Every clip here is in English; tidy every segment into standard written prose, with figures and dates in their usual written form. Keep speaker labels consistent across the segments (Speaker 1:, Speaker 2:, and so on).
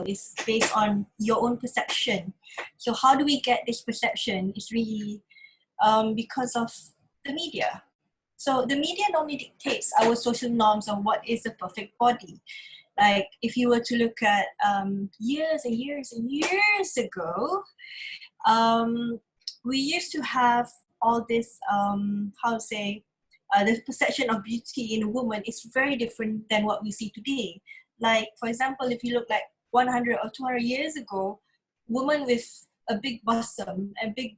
Speaker 1: is based on your own perception. So how do we get this perception? It's really because of the media. So the media normally dictates our social norms of what is the perfect body. Like if you were to look at years and years and years ago, we used to have all this, the perception of beauty in a woman is very different than what we see today. Like, for example, if you look like 100 or 200 years ago, women with a big bosom and big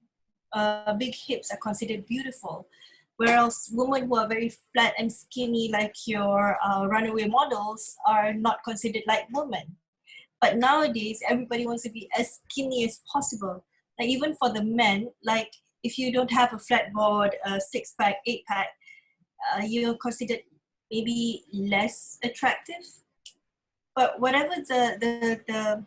Speaker 1: hips are considered beautiful. Whereas women who are very flat and skinny, like your runaway models, are not considered like women. But nowadays, everybody wants to be as skinny as possible. Like even for the men, like if you don't have a flat board, a 6-pack, 8-pack, you're considered maybe less attractive. But whatever the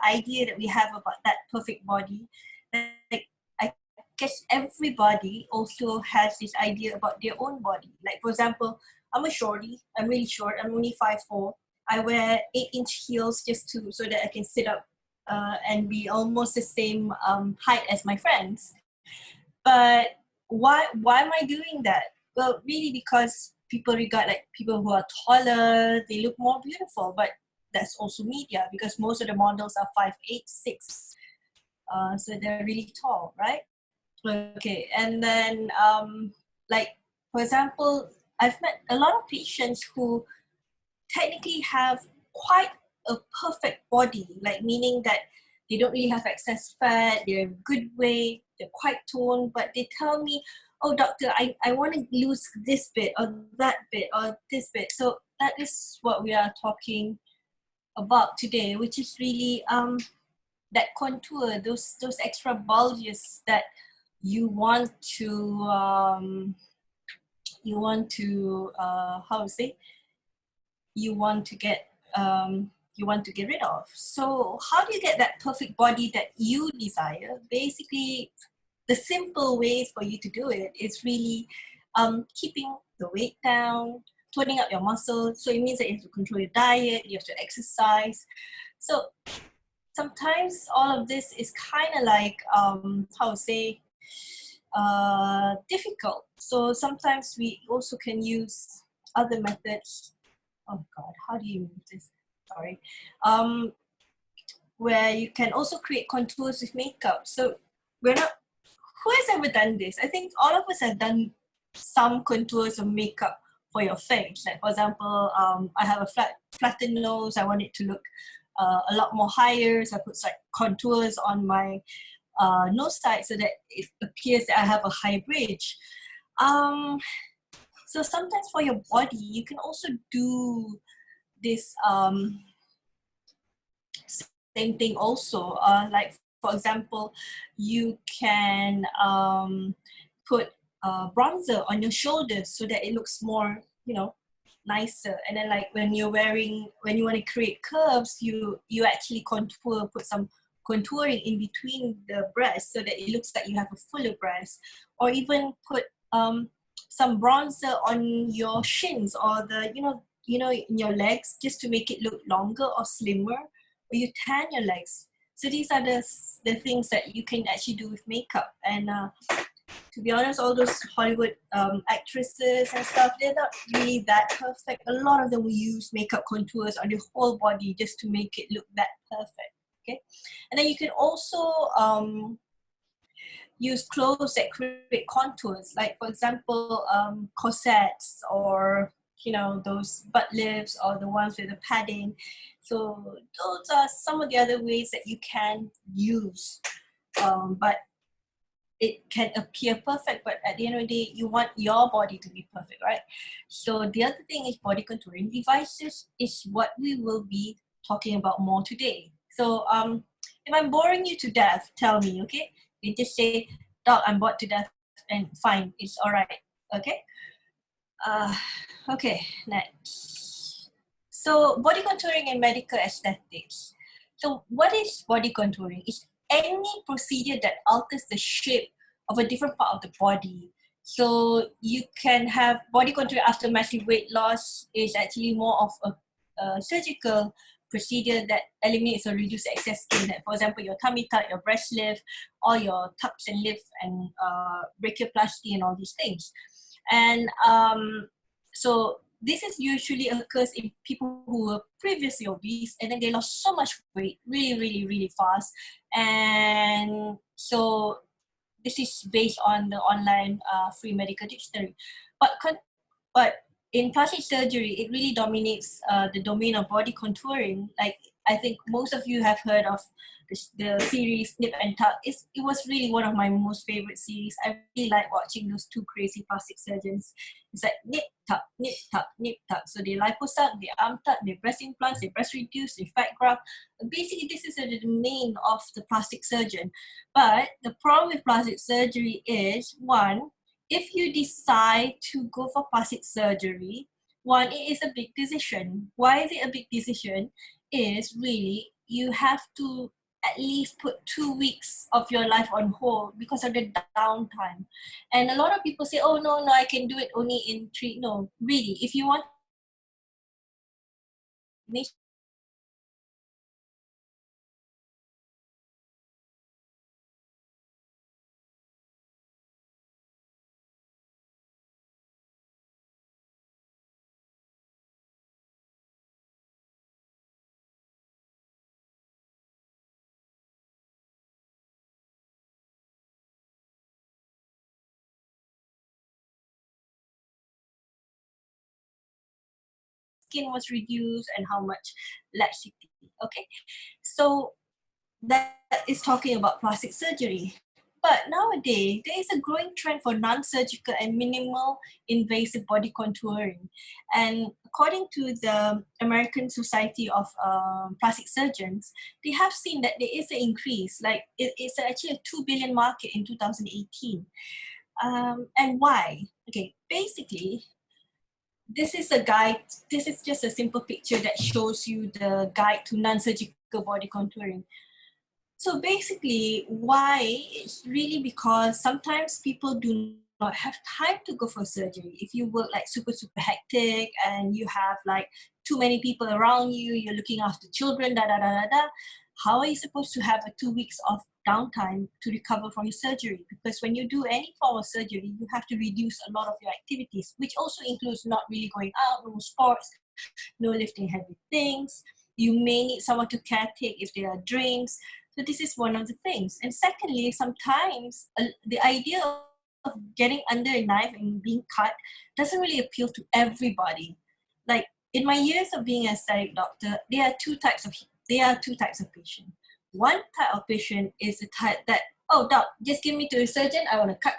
Speaker 1: idea that we have about that perfect body, like I guess everybody also has this idea about their own body. Like for example, I'm a shorty. I'm really short. I'm only 5'4". I wear 8-inch heels just so that I can sit up and be almost the same height as my friends. But why am I doing that? Well, really because people regard like people who are taller, they look more beautiful. But that's also media, because most of the models are 5'8", 6". So they're really tall, right? Okay, and then like for example, I've met a lot of patients who technically have quite a perfect body, like meaning that they don't really have excess fat, they're good weight, they're quite toned, but they tell me, oh doctor, I want to lose this bit or that bit or this bit. So that is what we are talking about today, which is really that contour, those extra bulges that you want to you want to get rid of. So how do you get that perfect body that you desire? Basically, the simple ways for you to do it is really keeping the weight down, toning up your muscles. So it means that you have to control your diet, you have to exercise. So sometimes all of this is kind of like difficult. So sometimes we also can use other methods. Oh God, how do you move this? Sorry. Where you can also create contours with makeup. So who has ever done this? I think all of us have done some contours of makeup for your face. Like for example, I have a flattened nose. I want it to look a lot more higher. So I put like contours on my nose side so that it appears that I have a high bridge. So sometimes for your body, you can also do this same thing also. Like for example, you can put bronzer on your shoulders so that it looks more, nicer. And then like when you want to create curves, you actually put some contouring in between the breasts so that it looks like you have a fuller breast. Or even put some bronzer on your shins or in your legs, just to make it look longer or slimmer. Or you tan your legs. So these are the things that you can actually do with makeup. And to be honest, all those Hollywood actresses and stuff, they're not really that perfect. A lot of them will use makeup contours on their whole body just to make it look that perfect. Okay, and then you can also use clothes that create contours, like for example, corsets, or those butt lifts, or the ones with the padding. So those are some of the other ways that you can use, but it can appear perfect, but at the end of the day, you want your body to be perfect, right? So the other thing is body contouring devices is what we will be talking about more today. So if I'm boring you to death, tell me, okay? You just say, Doc, I'm bored to death, and fine, it's all right, okay? Okay, next. So body contouring and medical aesthetics. So what is body contouring? It's any procedure that alters the shape of a different part of the body. So you can have body contouring after massive weight loss is actually more of a surgical procedure that eliminates or reduces excess skin, that for example your tummy tuck, your breast lift, all your tucks and lifts, and brachioplasty and all these things. And so this is usually occurs in people who were previously obese and then they lost so much weight really fast. And so this is based on the online free medical dictionary. But in plastic surgery, it really dominates the domain of body contouring. Like, I think most of you have heard of the series Nip and Tuck. It was really one of my most favorite series. I really like watching those two crazy plastic surgeons. It's like nip, tuck, nip, tuck, nip, tuck. So they liposuck, they arm tuck, they breast implants, they breast reduce, they fat graft. Basically, this is the domain of the plastic surgeon. But the problem with plastic surgery is, one, if you decide to go for plastic surgery, one, it is a big decision. Why is it a big decision? Is really you have to at least put 2 weeks of your life on hold because of the downtime. And a lot of people say, oh, no, I can do it only in 3. No, really, if you want skin was reduced and how much laxity. Okay, so that is talking about plastic surgery. But nowadays, there is a growing trend for non-surgical and minimal invasive body contouring. And according to the American Society of Plastic Surgeons, they have seen that there is an increase. Like, it's actually a 2 billion market in 2018. And why? Okay, basically, this is a guide. This is just a simple picture that shows you the guide to non-surgical body contouring. So basically, why? It's really because sometimes people do not have time to go for surgery. If you work like super hectic and you have like too many people around you, you're looking after children, how are you supposed to have a 2 weeks of downtime to recover from your surgery? Because when you do any form of surgery, you have to reduce a lot of your activities, which also includes not really going out, no sports, no lifting heavy things. You may need someone to caretake if there are drains. So this is one of the things. And secondly, sometimes the idea of getting under a knife and being cut doesn't really appeal to everybody. Like, in my years of being an aesthetic doctor, there are two types of patient. One type of patient is the type that, oh, doc, just give me to a surgeon. I want to cut.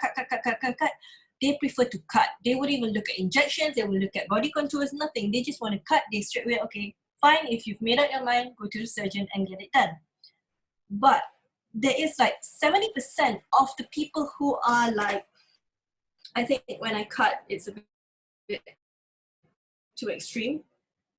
Speaker 1: They prefer to cut. They wouldn't even look at injections. They will look at body contours, nothing. They just want to cut. They straight away, okay, fine. If you've made up your mind, go to the surgeon and get it done. But there is like 70% of the people who are like, I think when I cut, it's a bit too extreme,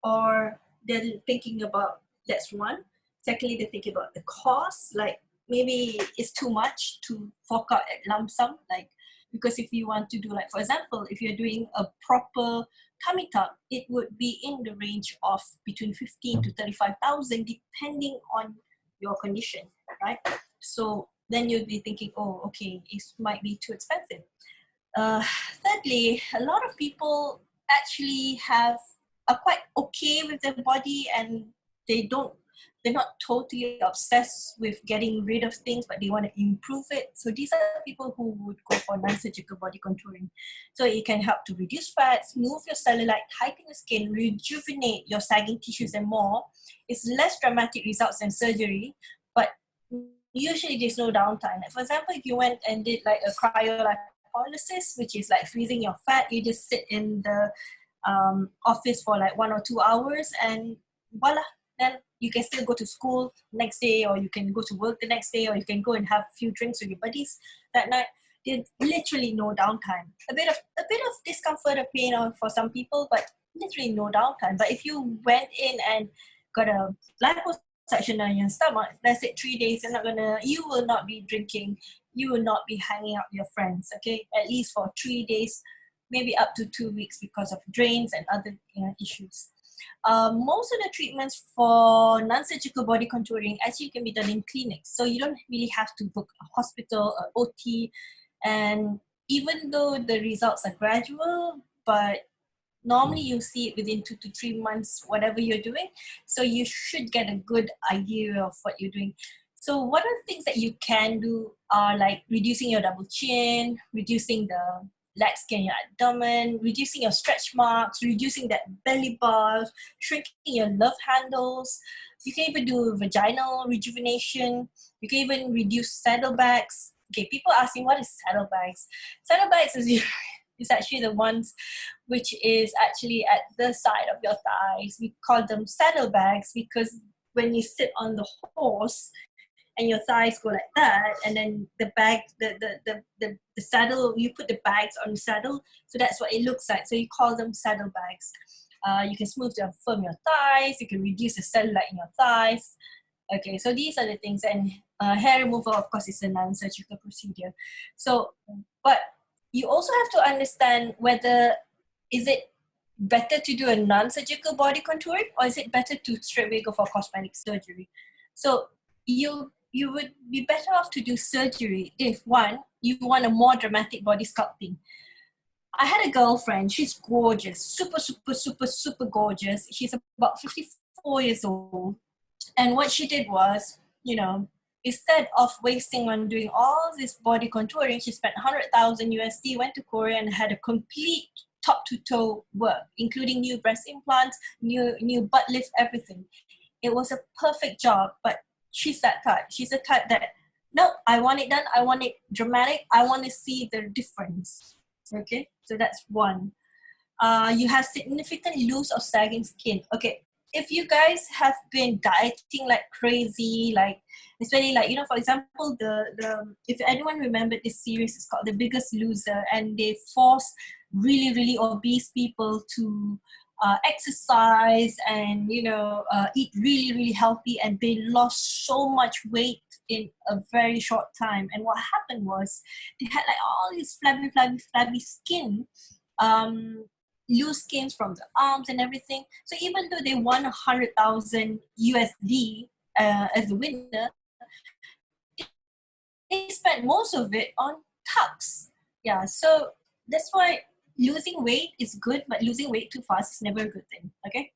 Speaker 1: or they're thinking about, that's one. Secondly, they're thinking about the cost, like maybe it's too much to fork out at lump sum, like, because if you want to do, like, for example, if you're doing a proper tummy tuck, it would be in the range of between 15 to 35,000 depending on your condition, right? So then you'd be thinking, oh, okay, it might be too expensive. Thirdly, a lot of people actually are quite okay with their body, and they're not totally obsessed with getting rid of things, but they want to improve it. So these are people who would go for non-surgical body contouring. So it can help to reduce fat, smooth your cellulite, tighten your skin, rejuvenate your sagging tissues and more. It's less dramatic results than surgery, but usually there's no downtime. Like, for example, if you went and did like a cryolipolysis, which is like freezing your fat, you just sit in the office for like 1 or 2 hours and voila, then you can still go to school next day, or you can go to work the next day, or you can go and have a few drinks with your buddies that night. There's literally no downtime. A bit of discomfort or pain for some people, but literally no downtime. But if you went in and got a liposuction on your stomach, let's say 3 days, you will not be drinking, you will not be hanging out with your friends, okay? At least for 3 days, maybe up to 2 weeks because of drains and other issues. Most of the treatments for non-surgical body contouring actually can be done in clinics. So you don't really have to book a hospital or OT. And even though the results are gradual, but normally you see it within 2 to 3 months, whatever you're doing. So you should get a good idea of what you're doing. So what are the things that you can do are like reducing your double chin, reducing the leg skin in your abdomen, reducing your stretch marks, reducing that belly buff, shrinking your love handles. You can even do vaginal rejuvenation. You can even reduce saddlebags. Okay, people ask me, what is saddlebags? Saddlebags is actually the ones which is actually at the side of your thighs. We call them saddlebags because when you sit on the horse and your thighs go like that, and then the bag, the saddle, you put the bags on the saddle, so that's what it looks like. So you call them saddlebags. You can smooth and firm your thighs. You can reduce the cellulite in your thighs. Okay, so these are the things. And hair removal, of course, is a non-surgical procedure. So, but you also have to understand whether is it better to do a non-surgical body contouring or is it better to straightaway go for cosmetic surgery. So you would be better off to do surgery if, one, you want a more dramatic body sculpting. I had a girlfriend, she's gorgeous, super gorgeous. She's about 54 years old. And what she did was, instead of wasting on doing all this body contouring, she spent 100,000 USD, went to Korea and had a complete top to toe work, including new breast implants, new butt lift, everything. It was a perfect job, but she's that type. She's the type that, no, I want it done. I want it dramatic. I want to see the difference. Okay, so that's one. You have significant loose or sagging skin. Okay, if you guys have been dieting like crazy, like especially like, for example, the if anyone remembered this series, it's called The Biggest Loser, and they force really obese people to exercise and eat really healthy, and they lost so much weight in a very short time. And what happened was they had like all this flabby skin, loose skins from the arms and everything. So even though they won 100,000 USD as the winner, they spent most of it on tucks. Yeah, so that's why losing weight is good, but losing weight too fast is never a good thing. Okay,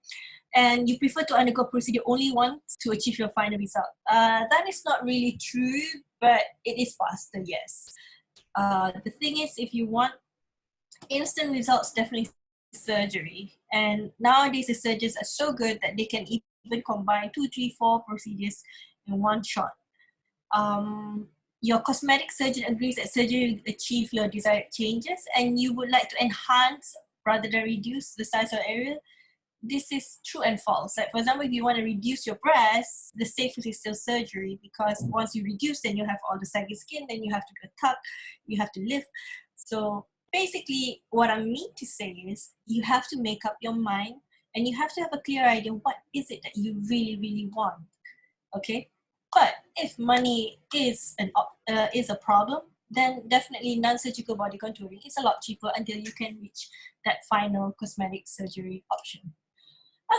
Speaker 1: and you prefer to undergo procedure only once to achieve your final result. That is not really true, but it is faster. Yes. The thing is, if you want instant results, definitely surgery. And nowadays the surgeons are so good that they can even combine 2, 3, 4 procedures in one shot. Your cosmetic surgeon agrees that surgery will achieve your desired changes, and you would like to enhance rather than reduce the size of the area. This is true and false. Like, for example, if you want to reduce your breasts, the safest is still surgery, because once you reduce, then you have all the saggy skin, then you have to do a tuck, you have to lift. So basically, what I mean to say is you have to make up your mind, and you have to have a clear idea what is it that you really want. Okay? But if money is a problem, then definitely non-surgical body contouring is a lot cheaper until you can reach that final cosmetic surgery option.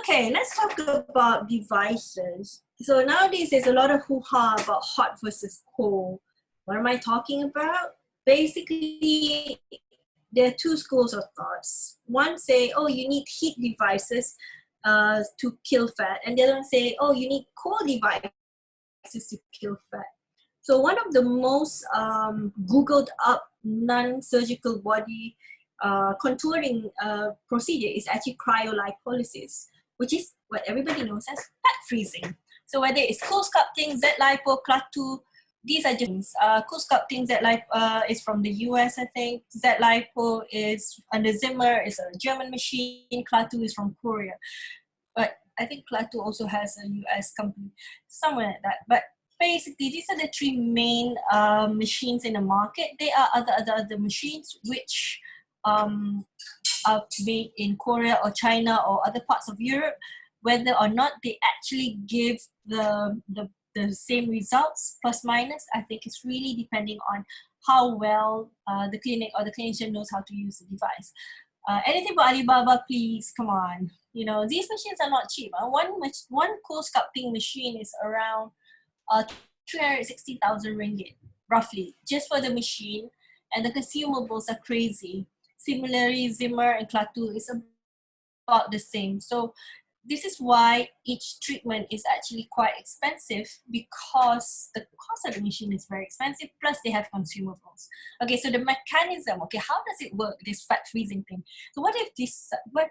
Speaker 1: Okay, let's talk about devices. So nowadays there's a lot of hoo-ha about hot versus cold. What am I talking about? Basically, there are two schools of thoughts. One say, oh, you need heat devices to kill fat. And the other one say, oh, you need cold devices to kill fat. So one of the most Googled up non-surgical body contouring procedure is actually cryolipolysis, which is what everybody knows as fat freezing. So whether it's CoolSculpting, Z-Lipo, Klaatu, these are just CoolSculpting, Z-Lipo is from the US, I think. Z-Lipo is under Zimmer, is a German machine. Klaatu is from Korea. But I think Klaatu also has a US company, somewhere like that. But basically, these are the three main machines in the market. There are other machines which are made in Korea or China or other parts of Europe. Whether or not they actually give the same results, plus minus, I think it's really depending on how well the clinic or the clinician knows how to use the device. Anything about Alibaba, please, come on. You know, these machines are not cheap. One cool sculpting machine is around 360,000 ringgit, roughly, just for the machine, and the consumables are crazy. Similarly, Zimmer and Klaatu is about the same. So this is why each treatment is actually quite expensive, because the cost of the machine is very expensive, plus they have consumables. Okay, so the mechanism, okay, how does it work, this fat freezing thing? So what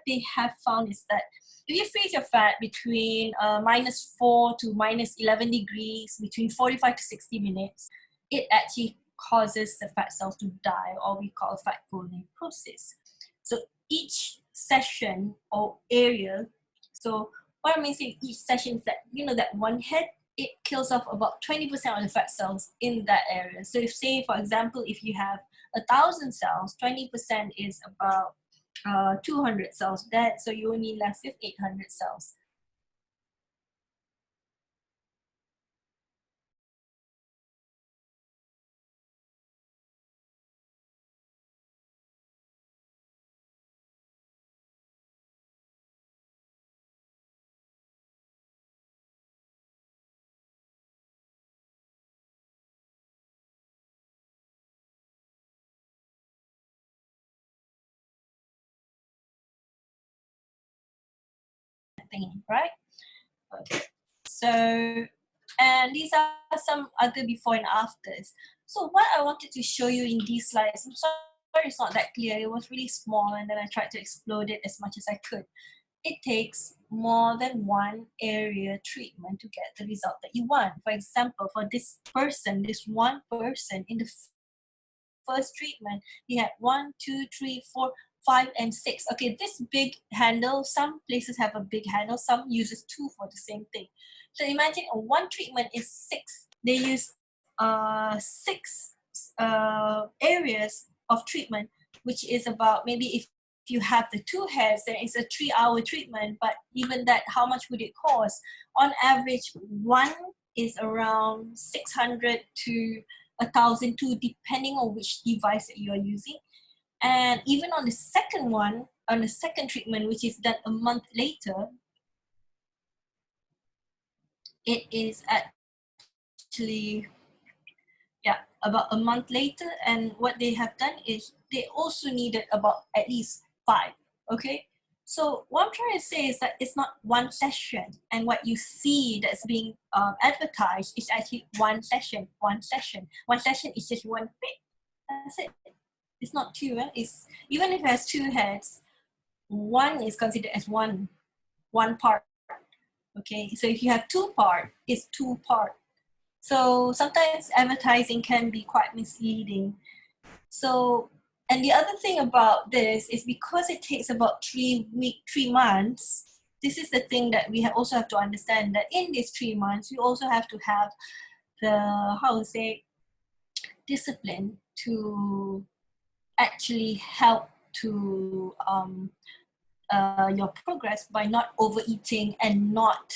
Speaker 1: they have found is that if you freeze your fat between -4 to -11 degrees, between 45 to 60 minutes, it actually causes the fat cells to die, or we call fat necrosis. So each session or area, so what I mean saying each session is that, you know, that one head, it kills off about 20% of the fat cells in that area. So if, say, for example, if you have 1,000 cells, 20% is about 200 cells dead, so you only left with 800 cells. Thing, right? Okay. So, and these are some other before and afters. So what I wanted to show you in these slides, I'm sorry it's not that clear, it was really small, and then I tried to explode it as much as I could. It takes more than one area treatment to get the result that you want. For example, for this person, this one person, in the first treatment, he had 1, 2, 3, 4, 5, and 6. Okay, this big handle, some places have a big handle, some uses 2 for the same thing. So imagine one treatment is 6. They use 6 areas of treatment, which is about, maybe if you have the 2 heads, then it's a 3-hour treatment, but even that, how much would it cost? On average, one is around 600 to 1,002, depending on which device that you are using. And even on the second one, on the second treatment, which is done a month later, it is actually, yeah, about a month later. And what they have done is they also needed about at least 5, okay? So what I'm trying to say is that it's not one session, and what you see that's being advertised is actually one session. One session is just one bit. That's it. It's not 2. It's, even if it has 2 heads, one is considered as one part. Okay, so if you have 2 part, it's 2 part. So sometimes advertising can be quite misleading. So, and the other thing about this is, because it takes about 3 months, this is the thing that we also have to understand, that in these 3 months, you also have to have the, how to say, discipline to actually help to your progress by not overeating and not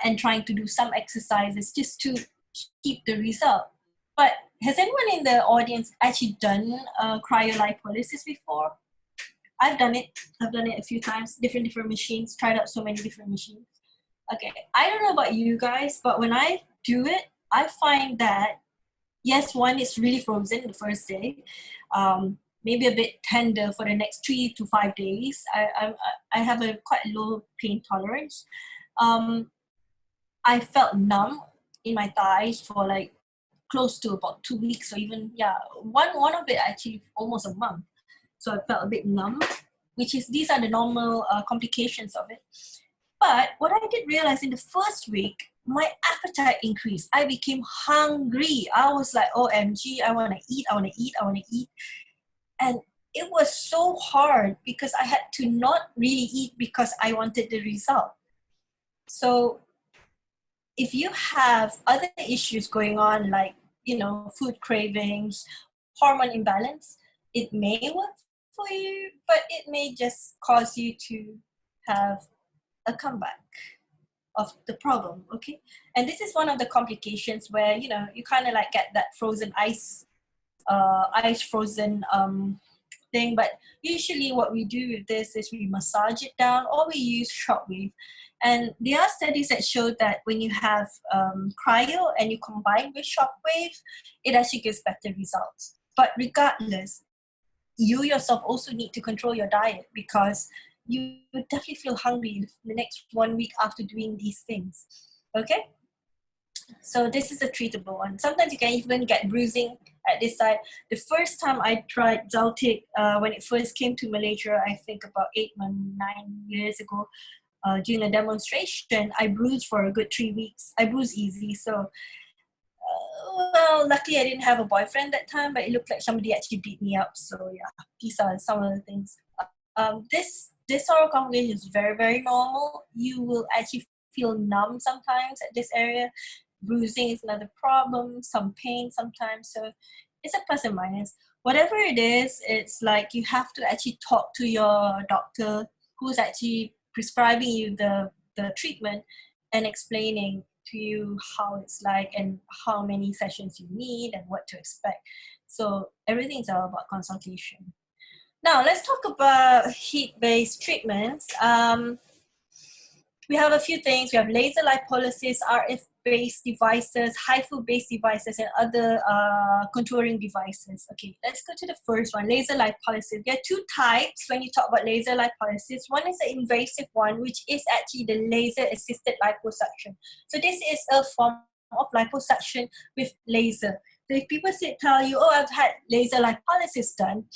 Speaker 1: and trying to do some exercises just to keep the result. But has anyone in the audience actually done cryolipolysis before? I've done it. I've done it a few times, different machines, tried out so many different machines. Okay, I don't know about you guys, but when I do it, I find that, yes, one is really frozen the first day, maybe a bit tender for the next 3 to 5 days. I have a quite low pain tolerance. I felt numb in my thighs for like close to about 2 weeks, or even, yeah, one of it actually almost a month. So I felt a bit numb, which is, these are the normal complications of it. But what I did realize, in the first week, my appetite increased. I became hungry. I was like, OMG, I want to eat, I want to eat, I want to eat. And it was so hard, because I had to not really eat because I wanted the result. So if you have other issues going on, like, you know, food cravings, hormone imbalance, it may work for you, but it may just cause you to have a comeback of the problem, okay? And this is one of the complications where, you know, you kind of like get that frozen ice, ice frozen thing, but usually what we do with this is we massage it down or we use shockwave. And there are studies that show that when you have cryo and you combine with shockwave, it actually gives better results. But regardless, you yourself also need to control your diet, because you will definitely feel hungry the next 1 week after doing these things. Okay? So this is a treatable one. Sometimes you can even get bruising at this side. The first time I tried Zaltic, when it first came to Malaysia, I think about 9 years ago, during a demonstration, I bruised for a good 3 weeks. I bruise easy, so well, luckily I didn't have a boyfriend that time, but it looked like somebody actually beat me up. So yeah, these are some of the things. This sort of complication is very, very normal. You will actually feel numb sometimes at this area. Bruising is another problem, some pain sometimes. So it's a plus and minus. Whatever it is, it's like you have to actually talk to your doctor who's actually prescribing you the treatment and explaining to you how it's like and how many sessions you need and what to expect. So everything's all about consultation. Now let's talk about heat-based treatments. We have a few things. We have laser lipolysis, RF-based devices, HIFU-based devices, and other contouring devices. Okay, let's go to the first one, laser lipolysis. There are two types when you talk about laser lipolysis. One is the invasive one, which is actually the laser-assisted liposuction. So this is a form of liposuction with laser. So if people tell you, oh, I've had laser lipolysis done,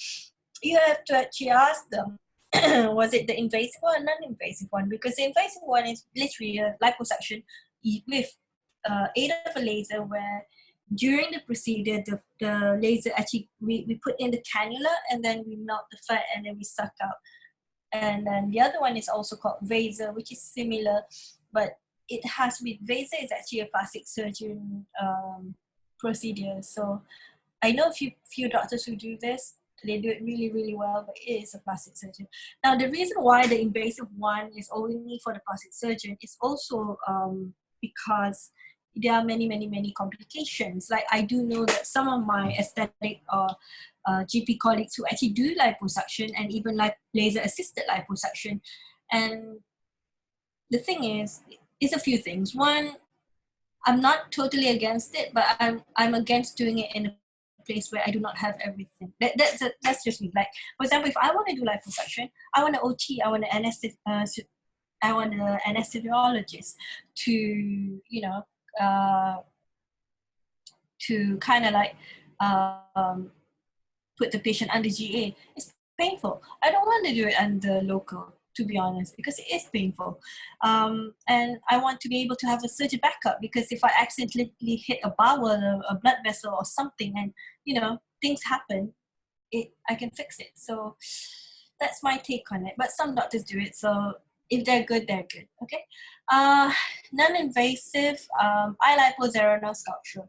Speaker 1: you have to actually ask them, was it the invasive or non-invasive one? Because the invasive one is literally a liposuction with aid of a laser, where during the procedure, the laser actually, we put in the cannula and then we melt the fat and then we suck out. And then the other one is also called VASER, which is similar, but it has with VASER is actually a plastic surgeon procedure. So I know a few doctors who do this. They do it really, really well, but it is a plastic surgeon. Now, the reason why the invasive one is only for the plastic surgeon is also because there are many, many, many complications. Like I do know that some of my aesthetic GP colleagues who actually do liposuction and even like laser-assisted liposuction. And the thing is, it's a few things. One, I'm not totally against it, but I'm against doing it in a place where I do not have everything. That's just me. Like, for example, if I want to do liposuction, I want an OT, I want an anesthesiologist to, you know, to kind of like put the patient under GA. It's painful. I don't want to do it under local, to be honest, because it is painful. And I want to be able to have a surgery backup, because if I accidentally hit a bowel, a blood vessel or something, and, you know, things happen, I can fix it. So that's my take on it. But some doctors do it. So if they're good, they're good. Okay. Non-invasive, eye lipo, Zerono sculpture.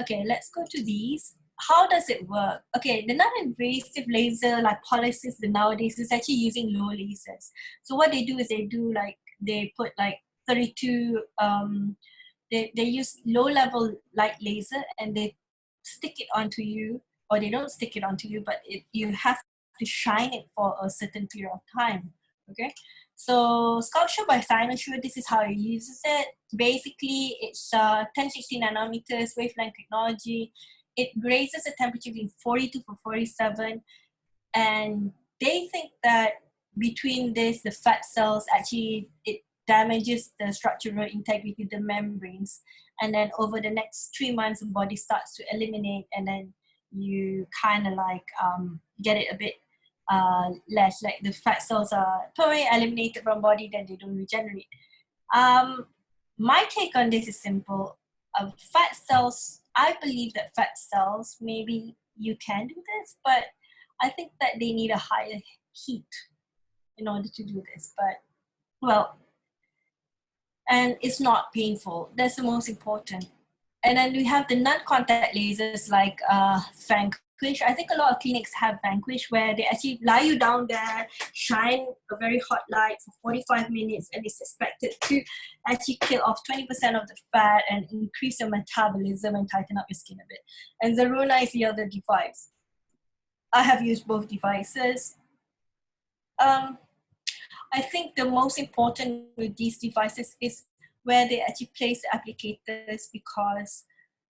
Speaker 1: Okay, let's go to these. How does it work? Okay, the non-invasive laser lipolysis nowadays is actually using low lasers. So what they do is they put like 32, they use low-level light laser and they stick it onto you, or they don't stick it onto you, but you have to shine it for a certain period of time. Okay, so sculpture by Cynosure, this is how it uses it. Basically, it's 1060 nanometers wavelength technology. It raises the temperature between 42 to 47, and they think that between this, the fat cells actually, it damages the structural integrity of the membranes, and then over the next 3 months, the body starts to eliminate, and then you kind of like get it a bit less, like the fat cells are totally eliminated from body, then they don't regenerate. My take on this is simple. Fat cells, I believe that fat cells, maybe you can do this, but I think that they need a higher heat in order to do this. But, well, and it's not painful. That's the most important. And then we have the non-contact lasers like Vanquish. I think a lot of clinics have Vanquish, where they actually lie you down there, shine a very hot light for 45 minutes, and it's expected to actually kill off 20% of the fat and increase your metabolism and tighten up your skin a bit. And Zerona is the other device. I have used both devices. I think the most important with these devices is where they actually place the applicators, because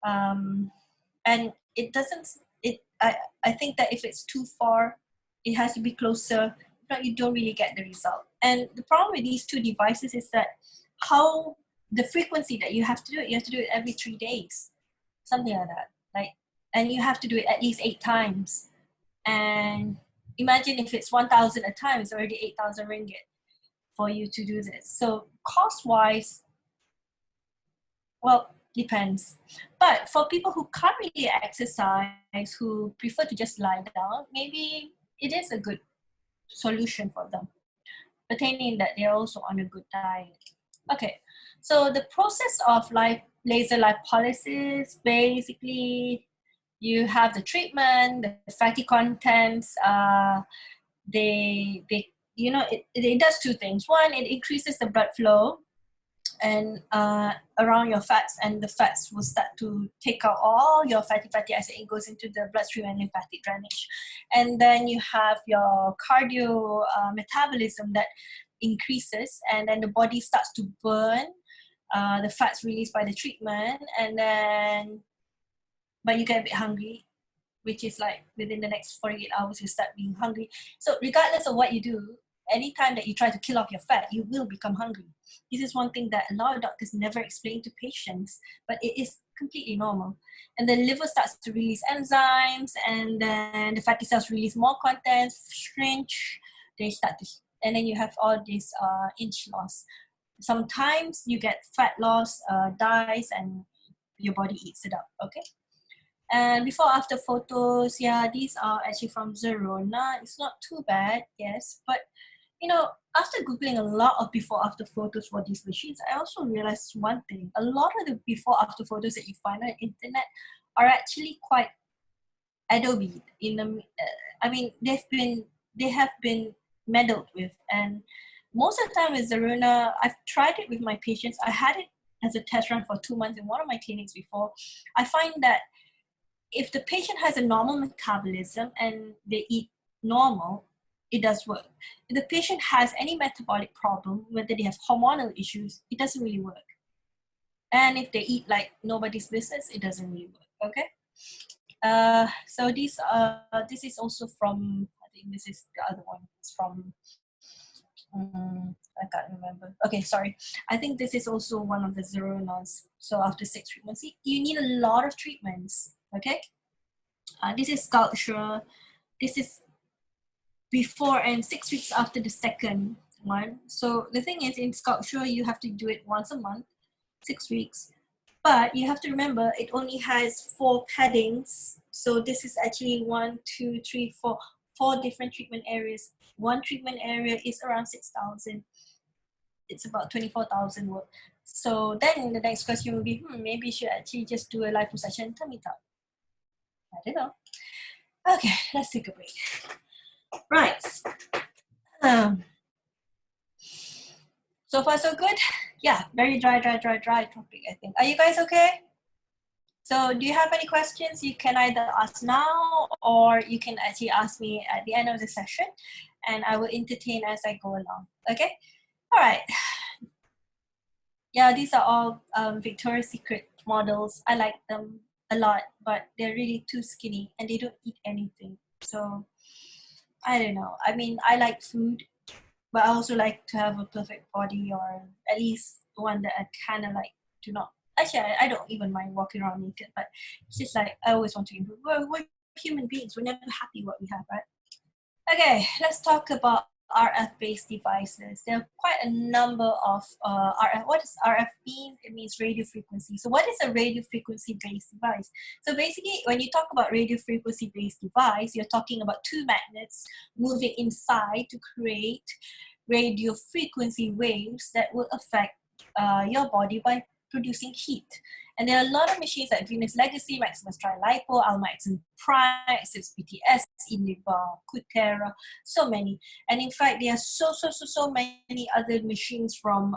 Speaker 1: and it doesn't it I think that if it's too far, it has to be closer. But you don't really get the result. And the problem with these two devices is that how the frequency that you have to do it, you have to do it every 3 days, something like that. Like, and you have to do it at least 8 times. And imagine if it's 1,000 a time, it's already 8,000 ringgit for you to do this. So cost wise, well, depends. But for people who can't really exercise, who prefer to just lie down, maybe it is a good solution for them, pertaining that they're also on a good diet. Okay, so the process of laser lipolysis, basically you have the treatment, the fatty contents, they you know, it does two things. One, it increases the blood flow and around your fats, and the fats will start to take out all your fatty acid. It goes into the bloodstream and lymphatic drainage. And then you have your cardio metabolism that increases, and then the body starts to burn the fats released by the treatment, and then but you get a bit hungry, which is like within the next 48 hours you start being hungry. So regardless of what you do, anytime that you try to kill off your fat, you will become hungry. This is one thing that a lot of doctors never explain to patients, but it is completely normal. And the liver starts to release enzymes, and then the fatty cells release more contents, shrink, they start to, and then you have all this inch loss. Sometimes you get fat loss, dyes, and your body eats it up, okay? And before after photos, yeah, these are actually from Zerona. It's not too bad, yes, but you know, after Googling a lot of before after photos for these machines, I also realized one thing. A lot of the before after photos that you find on the internet are actually quite Adobe. I mean, they have been meddled with, and most of the time with Zerona, I've tried it with my patients. I had it as a test run for 2 months in one of my clinics before. I find that if the patient has a normal metabolism and they eat normal, it does work. If the patient has any metabolic problem, whether they have hormonal issues, it doesn't really work. And if they eat like nobody's business, it doesn't really work, okay? So this is also from, I think this is the other one. It's from, I can't remember. Okay, sorry. I think this is also one of the Zeronas. So after 6 treatments, you need a lot of treatments, okay? This is Sculpture. This is before and 6 weeks after the second one. So the thing is, in Sculpture, you have to do it once a month, 6 weeks. But you have to remember, it only has 4 paddings. So this is actually 1, 2, 3, 4, 4 different treatment areas. One treatment area is around 6,000. It's about 24,000 worth. So then the next question will be, maybe you should actually just do a liposuction tummy tuck. I don't know. Okay, let's take a break. Right. So far so good? Yeah, very dry topic, I think. Are you guys okay? So do you have any questions? You can either ask now, or you can actually ask me at the end of the session, and I will entertain as I go along. Okay? All right. Yeah, these are all Victoria's Secret models. I like them a lot, but they're really too skinny and they don't eat anything. So I don't know. I mean, I like food, but I also like to have a perfect body, or at least one that I kind of like to not. Actually, I don't even mind walking around naked, but it's just like I always want to improve. We're human beings. We're never happy what we have, right? Okay, let's talk about RF-based devices. There are quite a number of RF. What does RF mean? It means radio frequency. So what is a radio frequency-based device? So basically, when you talk about radio frequency-based device, you're talking about 2 magnets moving inside to create radio frequency waves that will affect your body by producing heat. And there are a lot of machines like Venus Legacy, Maximus Tri-Lipo, Almax and Prime, Axis BTS, Indiva, Kutera, so many. And in fact, there are so many other machines from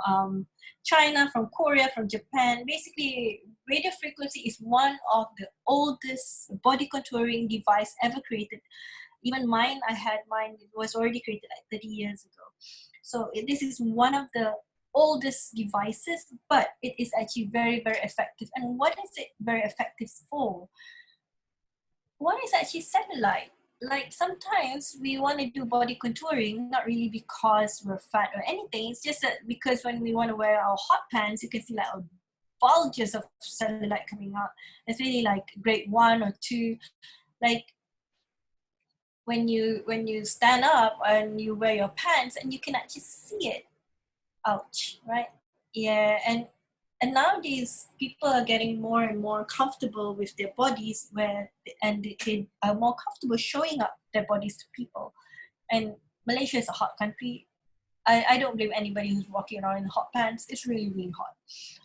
Speaker 1: China, from Korea, from Japan. Basically, radio frequency is one of the oldest body contouring device ever created. Even mine, I had mine, it was already created like 30 years ago. So this is one of the oldest devices, but it is actually very, very effective. And what is it very effective for? One is actually cellulite. Like sometimes we want to do body contouring, not really because we're fat or anything. It's just that because when we want to wear our hot pants, you can see like bulges of cellulite coming out. It's really like grade 1 or 2. Like when you stand up and you wear your pants and you can actually see it. Ouch, right? Yeah, and nowadays people are getting more and more comfortable with their bodies and they are more comfortable showing up their bodies to people. And Malaysia is a hot country. I don't blame anybody who's walking around in hot pants. It's really, really hot.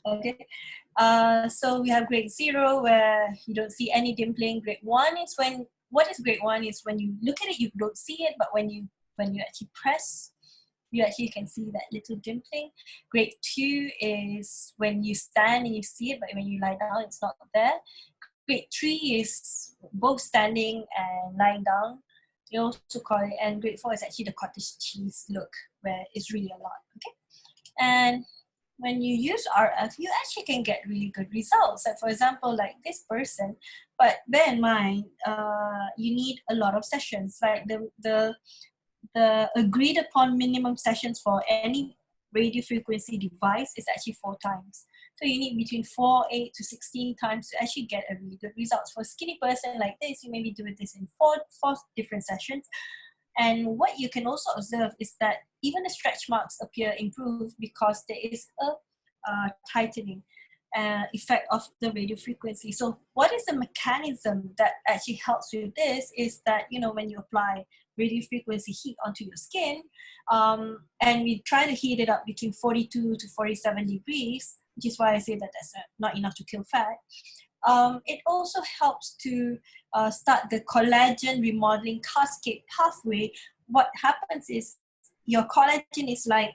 Speaker 1: Okay. So we have grade 0 where you don't see any dimpling. Grade 1 is what is grade 1 is when you look at it, you don't see it, but when you actually press, you actually can see that little dimpling. Grade 2 is when you stand and you see it, but when you lie down, it's not there. Grade 3 is both standing and lying down. You also call it, and grade 4 is actually the cottage cheese look, where it's really a lot, okay? And when you use RF, you actually can get really good results. Like for example, like this person, but bear in mind, you need a lot of sessions. Like the agreed upon minimum sessions for any radio frequency device is actually 4 times. So you need between 4, 8 to 16 times to actually get a really good results. For a skinny person like this, you maybe do this in four different sessions. And what you can also observe is that even the stretch marks appear improved because there is a tightening effect of the radio frequency. So what is the mechanism that actually helps with this is that, you know, when you apply radio frequency heat onto your skin, and we try to heat it up between 42 to 47 degrees, which is why I say that that's not enough to kill fat. It also helps to start the collagen remodeling cascade pathway. What happens is your collagen is like,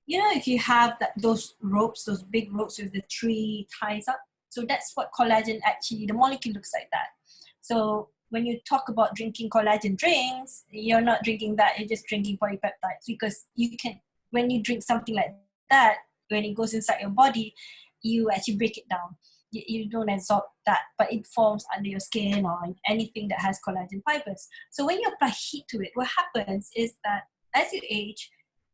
Speaker 1: you know, if you have those ropes, those big ropes with the 3 ties up. So that's what collagen actually, the molecule looks like that. So when you talk about drinking collagen drinks, you're not drinking that, you're just drinking polypeptides, because you can, when you drink something like that, when it goes inside your body, you actually break it down. You don't absorb that, but it forms under your skin or anything that has collagen fibers. So when you apply heat to it, what happens is that as you age,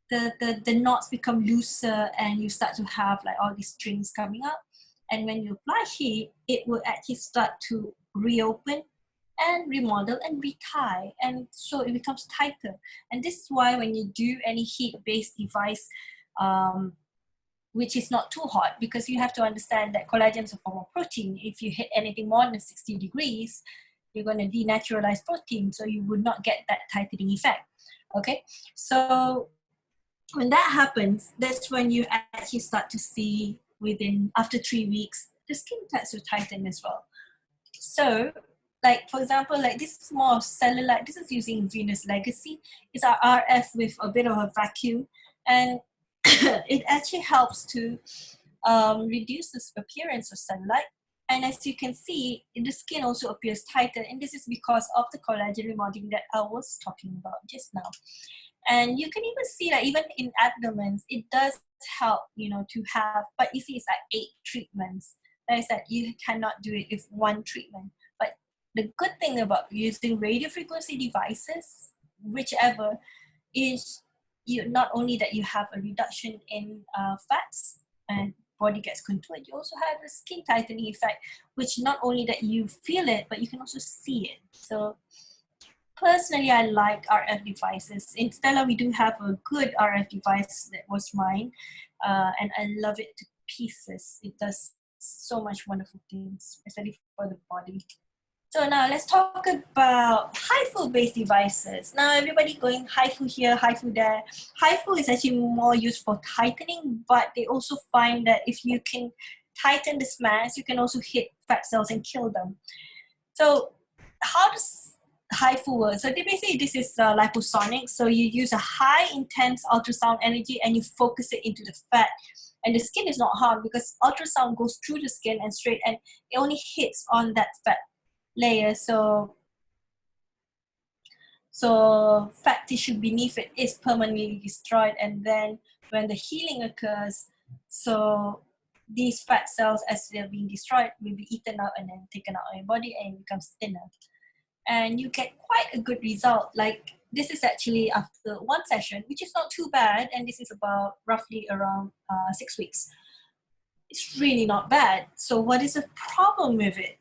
Speaker 1: the knots become looser and you start to have like all these strings coming up. And when you apply heat, it will actually start to reopen and remodel and retie, and so it becomes tighter. And this is why when you do any heat-based device, which is not too hot, because you have to understand that collagen is a form of protein. If you hit anything more than 60 degrees, you're going to denaturalize protein, so you would not get that tightening effect. Okay, so when that happens, that's when you actually start to see after 3 weeks, the skin starts to tighten as well. So, like for example, like this is more cellulite. This is using Venus Legacy. It's our RF with a bit of a vacuum, and it actually helps to reduce the appearance of cellulite. And as you can see, the skin also appears tighter, and this is because of the collagen remodeling that I was talking about just now. And you can even see that even in abdomens, it does help, you know, to have, but you see it's like 8 treatments. Like I said, you cannot do it with 1 treatment. But the good thing about using radio frequency devices, whichever, is you not only that you have a reduction in fats and body gets contoured, you also have a skin tightening effect, which not only that you feel it, but you can also see it. So personally, I like RF devices. In Stella, we do have a good RF device that was mine, and I love it to pieces. It does so much wonderful things, especially for the body. So now let's talk about HIFU-based devices. Now everybody going HIFU here, HIFU there. HIFU is actually more used for tightening, but they also find that if you can tighten this mass, you can also hit fat cells and kill them. So how does HIFU work? So basically this is liposonic. So you use a high intense ultrasound energy and you focus it into the fat. And the skin is not harmed because ultrasound goes through the skin and straight, and it only hits on that fat layer. So So fat tissue beneath it is permanently destroyed, and then when the healing occurs, so these fat cells, as they're being destroyed, will be eaten out and then taken out of your body and it becomes thinner. And you get quite a good result. Like this is actually after one session, which is not too bad, and this is about roughly around 6 weeks. It's really not bad. So what is the problem with it?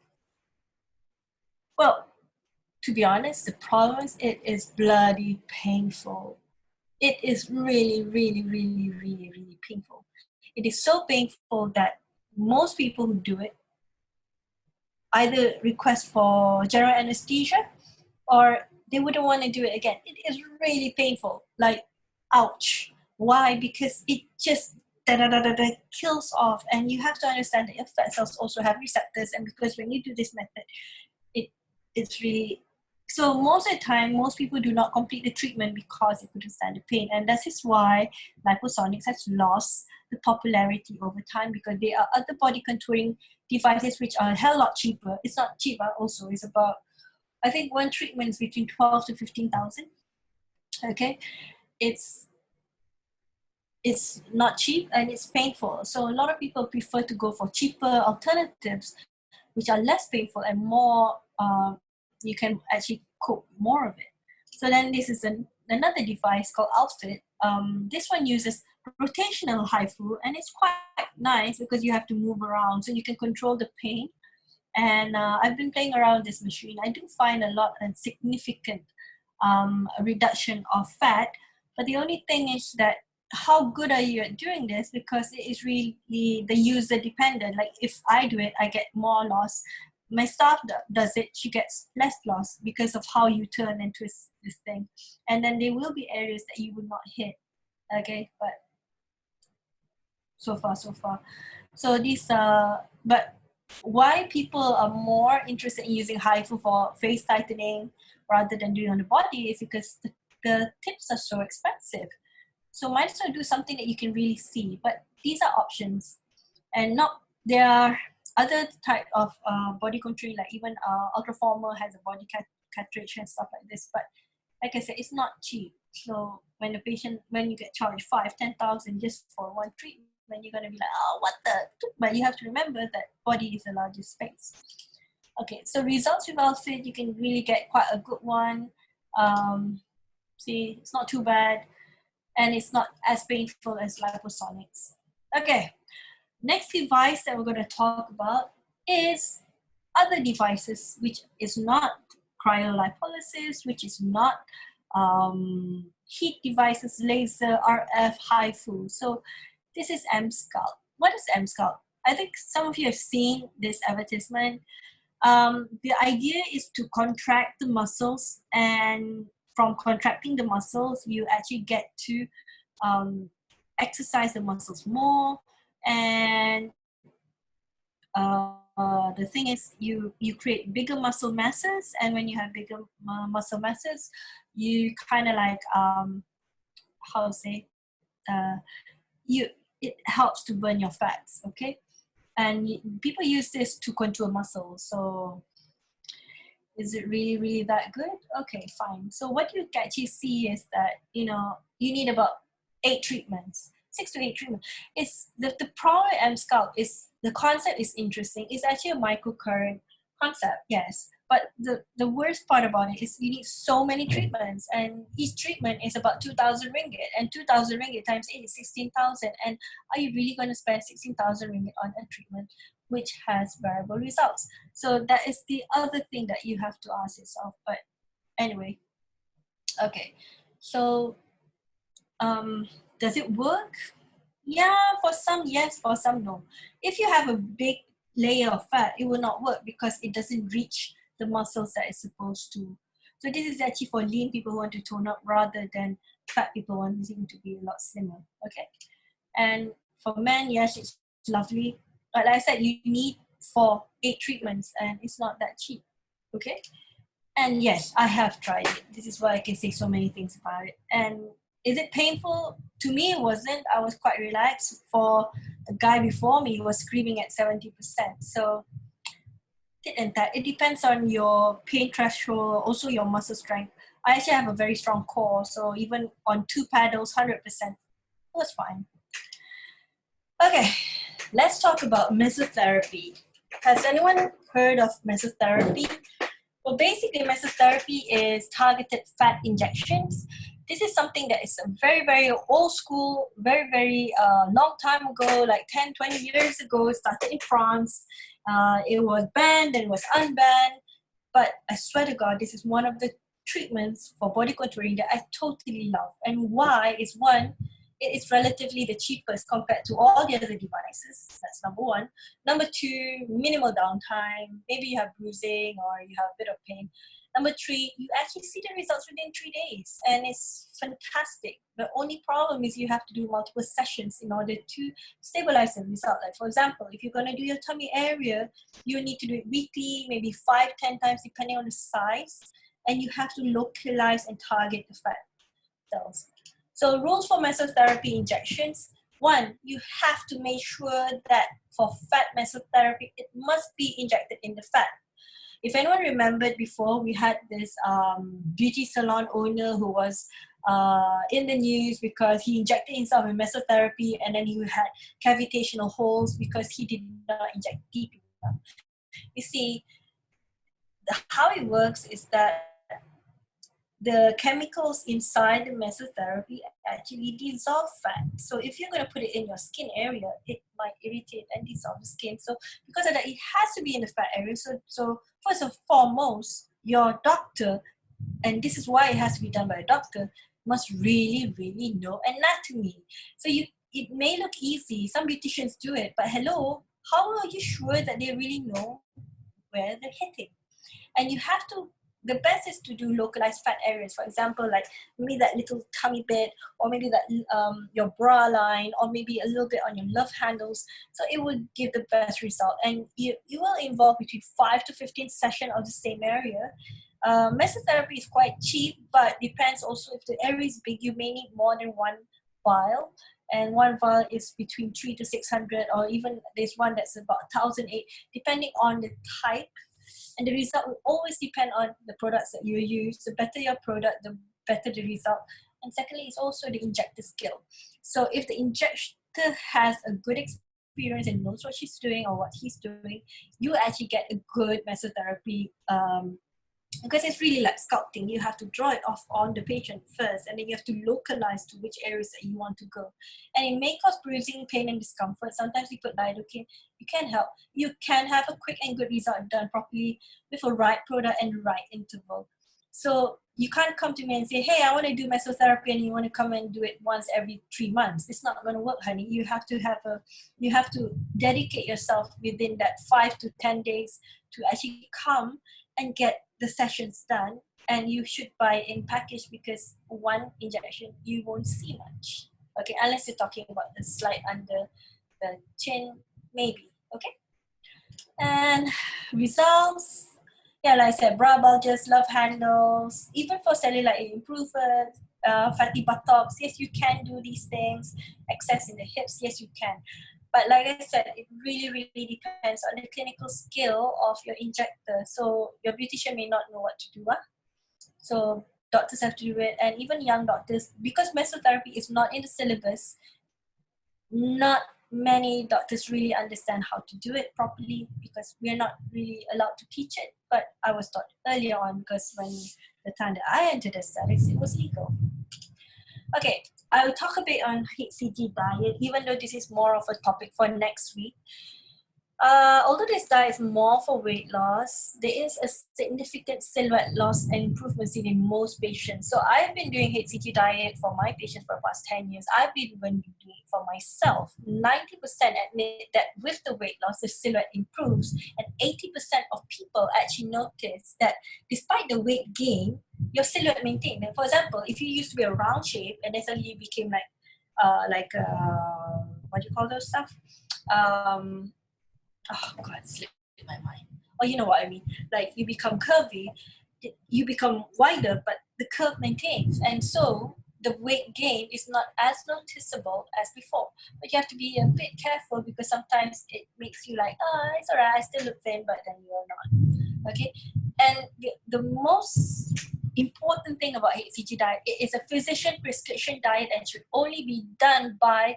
Speaker 1: Well, to be honest, the problem is it is bloody painful. It is really, really, really, really, really painful. It is so painful that most people who do it either request for general anesthesia or they wouldn't want to do it again. It is really painful. Like, ouch. Why? Because it just kills off. And you have to understand that your fat cells also have receptors. And because when you do this method, it's really, so most of the time, most people do not complete the treatment because they couldn't stand the pain. And that is why Liposonics has lost the popularity over time, because there are other body contouring devices which are a hell lot cheaper. It's not cheap also. It's about, I think one treatment is between 12 to 15,000. Okay. It's not cheap and it's painful. So a lot of people prefer to go for cheaper alternatives, which are less painful and more, you can actually cook more of it. So then this is another device called Outfit. This one uses rotational HIFU, and it's quite nice because you have to move around, so you can control the pain. And I've been playing around this machine. I do find a lot and significant reduction of fat, but the only thing is that how good are you at doing this, because it is really the user dependent. Like if I do it, I get more loss. My staff does it, she gets less loss because of how you turn and twist this thing. And then there will be areas that you would not hit. Okay, but so far. So these but why people are more interested in using HIFU for face tightening rather than doing on the body is because the tips are so expensive. So might as well do something that you can really see. But these are options, and not, there are other type of body contouring, like even Ultraformer has a body cartridge and stuff like this. But like I said, it's not cheap. So when you get charged 5,000-10,000 just for one treatment, you're gonna be like, oh, what the? But you have to remember that body is the largest space. Okay, so results with Outfit, you can really get quite a good one. See, it's not too bad, and it's not as painful as Liposonics. Okay, next device that we're going to talk about is other devices, which is not cryolipolysis, which is not heat devices, laser, RF, HIFU. So this is mSculpt. What is mSculpt? I think some of you have seen this advertisement. The idea is to contract the muscles, and from contracting the muscles, you actually get to exercise the muscles more. And the thing is, you create bigger muscle masses, and when you have bigger muscle masses, you kind of like how to say, it helps to burn your fats. Okay, and people use this to contour muscles. So is it really that good? Okay, fine. So what you actually see is that, you need about 8 treatments, 6 to 8 treatments. It's the problem with mSculpt is the concept is interesting. It's actually a microcurrent concept, yes. But the worst part about it is you need so many treatments, and each treatment is about 2,000 ringgit, and 2,000 ringgit times 8 is 16,000. And are you really going to spend 16,000 ringgit on a treatment which has variable results? So that is the other thing that you have to ask yourself. But anyway, okay. So does it work? Yeah, for some yes, for some no. If you have a big layer of fat, it will not work because it doesn't reach the muscles that it's supposed to. So this is actually for lean people who want to tone up rather than fat people wanting to be a lot slimmer. Okay, and for men, yes, it's lovely. But like I said, you need for 8 treatments, and it's not that cheap. Okay, and yes, I have tried it. This is why I can say so many things about it. And is it painful? To me, it wasn't. I was quite relaxed. For the guy before me, he was screaming at 70%. So it depends on your pain threshold, also your muscle strength. I actually have a very strong core, so even on 2 paddles, 100%, was fine. Okay, let's talk about mesotherapy. Has anyone heard of mesotherapy? Well, basically, mesotherapy is targeted fat injections. This is something that is a very, very old school, very long time ago, like 10, 20 years ago. It started in France. It was banned and was unbanned. But I swear to God, this is one of the treatments for body contouring that I totally love. And why is one, it is relatively the cheapest compared to all the other devices. That's number one. Number two, minimal downtime. Maybe you have bruising or you have a bit of pain. Number three, you actually see the results within 3 days, and it's fantastic. The only problem is you have to do multiple sessions in order to stabilize the result. Like for example, if you're going to do your tummy area, you need to do it weekly, maybe 5, 10 times depending on the size, and you have to localize and target the fat cells. So rules for mesotherapy injections. One, you have to make sure that for fat mesotherapy, it must be injected in the fat. If anyone remembered before, we had this beauty salon enough who was in the news because he injected himself in mesotherapy, and then he had cavitational holes because he did not inject deep enough. You see, how it works is that the chemicals inside the mesotherapy actually dissolve fat. So if you're going to put it in your skin area, it might irritate and dissolve the skin. So because of that, it has to be in the fat area. So first and foremost, your doctor, and this is why it has to be done by a doctor, must really, really know anatomy. So it may look easy. Some beauticians do it, but hello, how are you sure that they really know where they're hitting? And you have to, the best is to do localized fat areas. For example, like maybe that little tummy bit, or maybe that your bra line, or maybe a little bit on your love handles. So it will give the best result. And you will involve between 5 to 15 sessions of the same area. Mesotherapy is quite cheap, but depends also if the area is big, you may need more than one vial. And one vial is between 3 to 600, or even there's one that's about 1,008, depending on the type. And the result will always depend on the products that you use. The better your product, the better the result. And secondly, it's also the injector skill. So if the injector has a good experience and knows what she's doing or what he's doing, you actually get a good mesotherapy, because it's really like sculpting. You have to draw it off on the patient first, and then you have to localize to which areas that you want to go. And it may cause bruising, pain, and discomfort. Sometimes we put lidocaine. You can help. You can have a quick and good result done properly with a right product and the right interval. So you can't come to me and say, hey, I want to do mesotherapy, and you want to come and do it once every 3 months. It's not going to work, honey. You have to dedicate yourself within that 5 to 10 days to actually come and get the sessions done. And you should buy in package, because one injection you won't see much. Okay, unless you're talking about the slide under the chin, maybe. Okay. And results, yeah, like I said, bra bulges, love handles, even for cellulite improvement, fatty buttocks, yes, you can do these things. Excess in the hips, yes, you can. But like I said, it really, really depends on the clinical skill of your injector. So your beautician may not know what to do. So doctors have to do it, and even young doctors, because mesotherapy is not in the syllabus, not many doctors really understand how to do it properly, because we're not really allowed to teach it. But I was taught earlier on, because when the time that I entered aesthetics, it was legal. Okay, I will talk a bit on HCG diet, even though this is more of a topic for next week. Although this diet is more for weight loss, there is a significant silhouette loss and improvement seen in most patients. So I've been doing HCG diet for my patients for the past 10 years. I've been doing it for myself. 90% admit that with the weight loss, the silhouette improves, and 80% of people actually notice that despite the weight gain, your silhouette maintained. For example, if you used to be a round shape and then suddenly you became like what do you call those stuff? Oh God, it slipped my mind. Oh, you know what I mean. Like you become curvy, you become wider, but the curve maintains. And so the weight gain is not as noticeable as before. But you have to be a bit careful, because sometimes it makes you like, oh, it's alright, I still look thin, but then you're not. Okay? And the most important thing about HCG diet, it is a physician prescription diet and should only be done by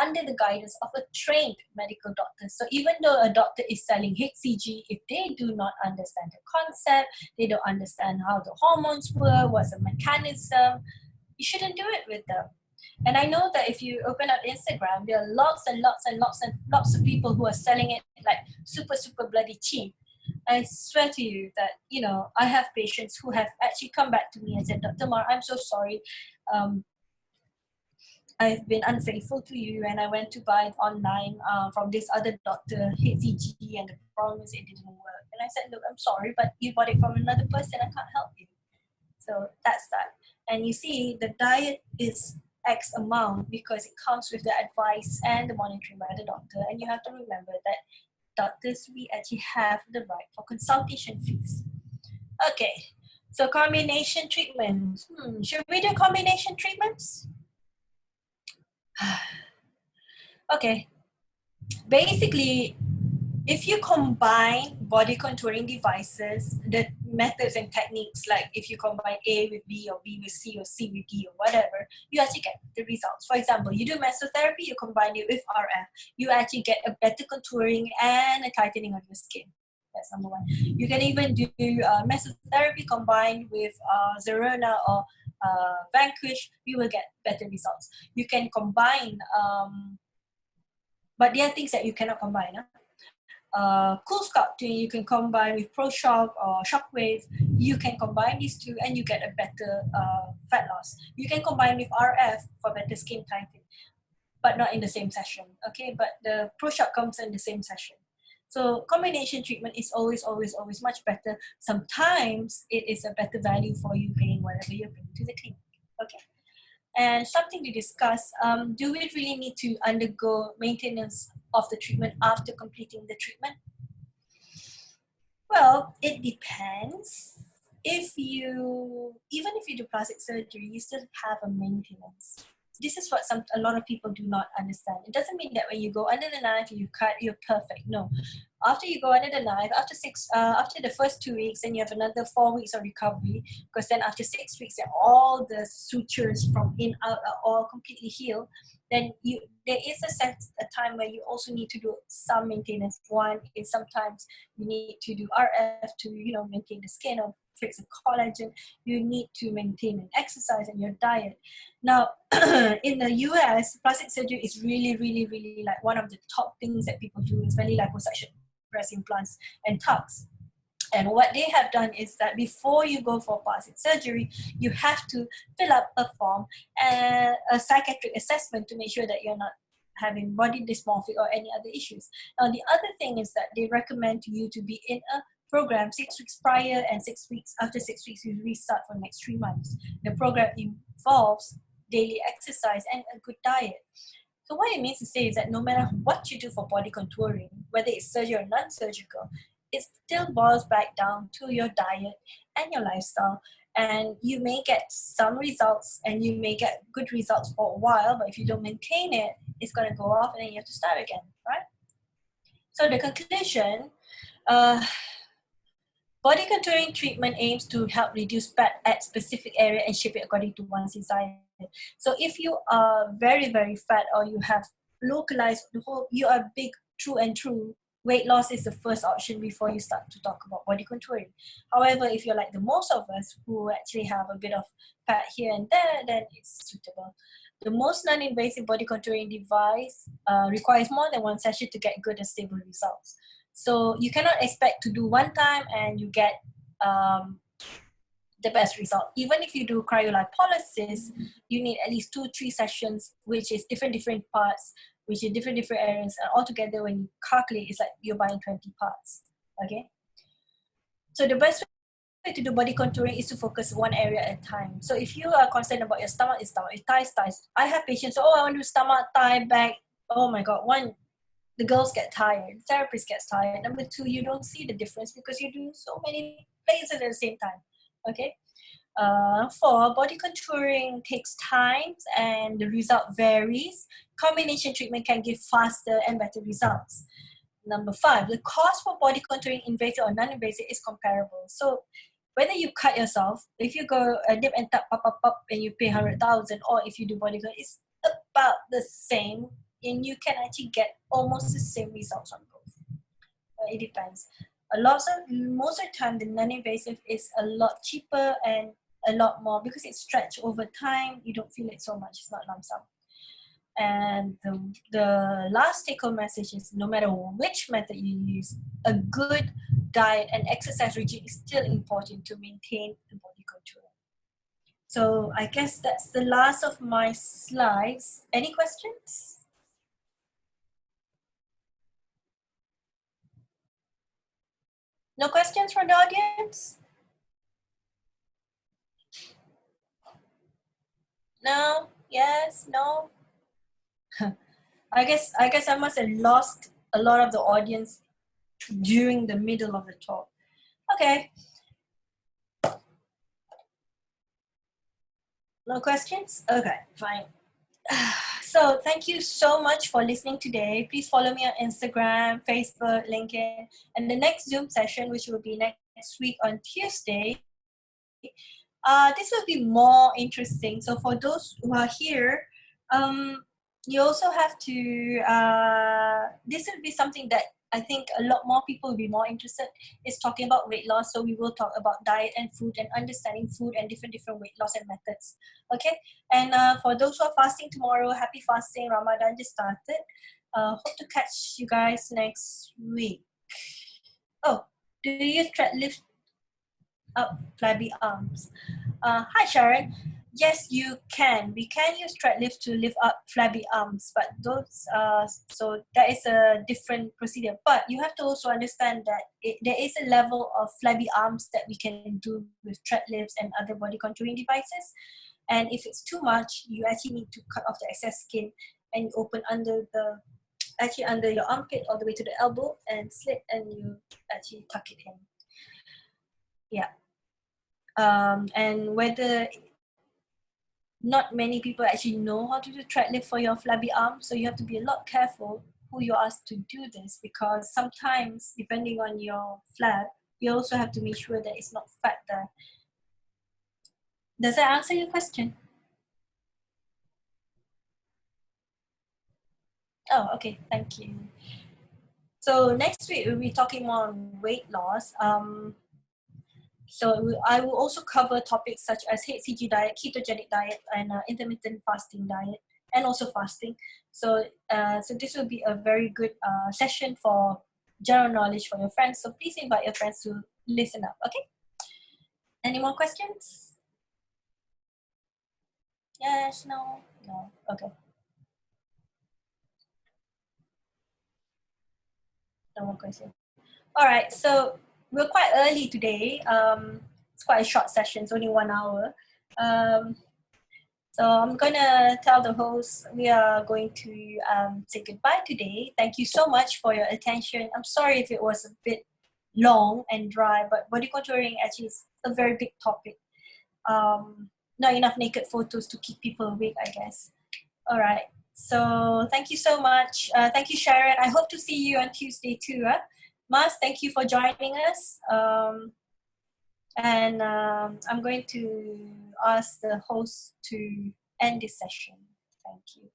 Speaker 1: under the guidance of a trained medical doctor. So even though a doctor is selling HCG, if they do not understand the concept, they don't understand how the hormones work, what's the mechanism, you shouldn't do it with them. And I know that if you open up Instagram, there are lots and lots and lots and lots of people who are selling it like super, super bloody cheap. I swear to you that, you know, I have patients who have actually come back to me and said, Dr. Mar, I'm so sorry. I've been unfaithful to you and I went to buy it online from this other doctor, HCG, and the problem is it didn't work. And I said, look, I'm sorry, but you bought it from another person. I can't help you. So that's that. And you see, the diet is X amount because it comes with the advice and the monitoring by the doctor. And you have to remember that doctors, we actually have the right for consultation fees. Okay, so combination treatments. Should we do combination treatments? Okay, basically, if you combine body contouring devices, the methods and techniques, like if you combine A with B or B with C or C with D or whatever, you actually get the results. For example, you do mesotherapy, you combine it with RF, you actually get a better contouring and a tightening of your skin. That's number one. You can even do mesotherapy combined with Zerona or Vanquish, you will get better results. You can combine, but there are things that you cannot combine. Cool sculpting, you can combine with ProShock or Shockwave. You can combine these two and you get a better fat loss. You can combine with RF for better skin tightening, but not in the same session, okay? But the ProShock comes in the same session. So combination treatment is always, always, always much better. Sometimes it is a better value for you paying whatever you're paying to the clinic, okay? And something to discuss, do we really need to undergo maintenance of the treatment after completing the treatment? Well, it depends. Even if you do plastic surgery, you still have a maintenance. This is what a lot of people do not understand. It doesn't mean that when you go under the knife, you cut, you're perfect. No. After you go under the knife, after the first 2 weeks, then you have another 4 weeks of recovery, because then after 6 weeks, then all the sutures from in out are all completely healed. Then there is a time where you also need to do some maintenance. One is sometimes you need to do RF to maintain the skin or fix the collagen. You need to maintain an exercise and your diet. Now, in the US, plastic surgery is really, really, really like one of the top things that people do, especially liposuction, breast implants, and tucks. And what they have done is that before you go for plastic surgery, you have to fill up a form and a psychiatric assessment to make sure that you're not having body dysmorphia or any other issues. Now, the other thing is that they recommend you to be in a program 6 weeks prior and 6 weeks after 6 weeks you restart for the next 3 months. The program involves daily exercise and a good diet. So what it means to say is that no matter what you do for body contouring, whether it's surgical or non-surgical, it still boils back down to your diet and your lifestyle. And you may get some results and you may get good results for a while, but if you don't maintain it, it's going to go off and then you have to start again, right? So the conclusion, body contouring treatment aims to help reduce fat at specific area and shape it according to one's desire. So if you are very, very fat or you have localized you are big, true and true, weight loss is the first option before you start to talk about body contouring. However, if you're like the most of us who actually have a bit of fat here and there, then it's suitable. The most non-invasive body contouring device requires more than one session to get good and stable results. So you cannot expect to do one time and you get the best result. Even if you do cryolipolysis, you need at least 2-3 sessions, which is different parts, which is different areas, and altogether when you calculate, it's like you're buying 20 parts, okay? So the best way to do body contouring is to focus one area at a time. So if you are concerned about your stomach, it's stomach, thighs. I have patients, I want to do stomach, thigh, back. Oh my God, one, the girls get tired, the therapist gets tired. Number 2, you don't see the difference because you do so many places at the same time, okay? 4, body contouring takes time and the result varies. Combination treatment can give faster and better results. Number 5, the cost for body contouring, invasive or non-invasive, is comparable. So whether you cut yourself, if you go dip and tap, pop, pop, pop, and you pay 100,000, or if you do bodyguard, it's about the same, and you can actually get almost the same results on both. It depends. Most of the time, the non-invasive is a lot cheaper and a lot more because it's stretched over time. You don't feel it so much. It's not lump sum. And the last take-home message is, no matter which method you use, a good diet and exercise regime is still important to maintain the body control. So I guess that's the last of my slides. Any questions? No questions from the audience? No? Yes? No? I guess I must have lost a lot of the audience during the middle of the talk. Okay. No questions? Okay, fine. So thank you so much for listening today. Please follow me on Instagram, Facebook, LinkedIn, and the next Zoom session, which will be next week on Tuesday, this will be more interesting. So for those who are here, you also have to, this will be something that I think a lot more people will be more interested, is talking about weight loss. So we will talk about diet and food and understanding food and different weight loss and methods. Okay. And for those who are fasting tomorrow, happy fasting. Ramadan just started. Hope to catch you guys next week. Oh, do you use thread lift up flabby arms? Hi Sharon. Yes, you can. We can use thread lift to lift up flabby arms, but those so that is a different procedure. But you have to also understand that there is a level of flabby arms that we can do with thread lifts and other body contouring devices. And if it's too much, you actually need to cut off the excess skin and open under your armpit all the way to the elbow and slit, and you actually tuck it in. Yeah. And whether not many people actually know how to do thread lift for your flabby arm, so you have to be a lot careful who you ask to do this, because sometimes depending on your flab, you also have to make sure that it's not fat there. Does that answer your question? Oh, okay, thank you. So next week we'll be talking more on weight loss. So I will also cover topics such as HCG diet, ketogenic diet, and intermittent fasting diet, and also fasting. So this will be a very good session for general knowledge for your friends. So please invite your friends to listen up. Okay. Any more questions? Yes. No. No. Okay. No more questions. All right. So we're quite early today. It's quite a short session. It's only 1 hour. So I'm gonna tell the host we are going to say goodbye today. Thank you so much for your attention. I'm sorry if it was a bit long and dry, but body contouring actually is a very big topic. Not enough naked photos to keep people awake, I guess. All right. So thank you so much. Thank you, Sharon. I hope to see you on Tuesday too. Mas, thank you for joining us. And I'm going to ask the host to end this session. Thank you.